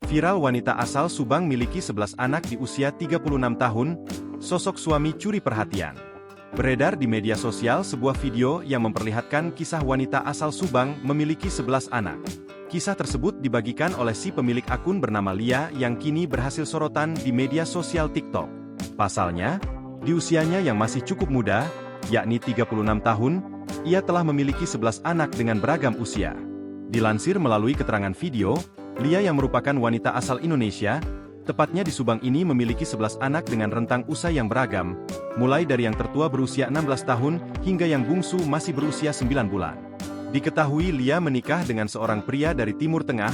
Viral wanita asal Subang miliki 11 anak di usia 36 tahun, sosok suami curi perhatian. Beredar di media sosial sebuah video yang memperlihatkan kisah wanita asal Subang memiliki 11 anak. Kisah tersebut dibagikan oleh si pemilik akun bernama Lia yang kini berhasil sorotan di media sosial TikTok. Pasalnya, di usianya yang masih cukup muda, yakni 36 tahun, ia telah memiliki 11 anak dengan beragam usia. Dilansir melalui keterangan video, Lia yang merupakan wanita asal Indonesia, tepatnya di Subang ini memiliki 11 anak dengan rentang usia yang beragam, mulai dari yang tertua berusia 16 tahun, hingga yang bungsu masih berusia 9 bulan. Diketahui Lia menikah dengan seorang pria dari Timur Tengah,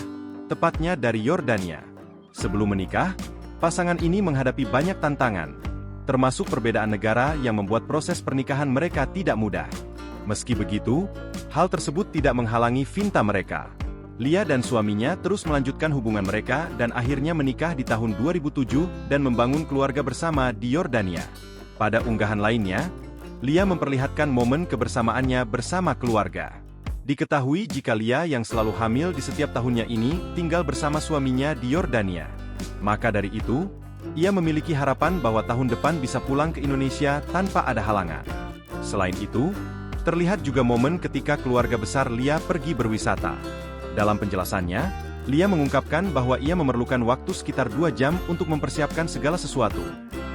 tepatnya dari Yordania. Sebelum menikah, pasangan ini menghadapi banyak tantangan, termasuk perbedaan negara yang membuat proses pernikahan mereka tidak mudah. Meski begitu, hal tersebut tidak menghalangi cinta mereka. Lia dan suaminya terus melanjutkan hubungan mereka dan akhirnya menikah di tahun 2007 dan membangun keluarga bersama di Yordania. Pada unggahan lainnya, Lia memperlihatkan momen kebersamaannya bersama keluarga. Diketahui jika Lia yang selalu hamil di setiap tahunnya ini tinggal bersama suaminya di Yordania. Maka dari itu, ia memiliki harapan bahwa tahun depan bisa pulang ke Indonesia tanpa ada halangan. Selain itu, terlihat juga momen ketika keluarga besar Lia pergi berwisata. Dalam penjelasannya, Lia mengungkapkan bahwa ia memerlukan waktu sekitar 2 jam untuk mempersiapkan segala sesuatu,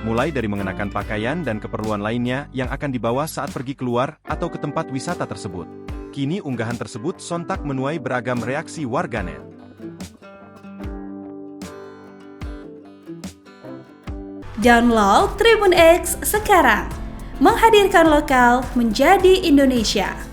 mulai dari mengenakan pakaian dan keperluan lainnya yang akan dibawa saat pergi keluar atau ke tempat wisata tersebut. Kini unggahan tersebut sontak menuai beragam reaksi warganet. Download Tribun X sekarang, menghadirkan lokal menjadi Indonesia.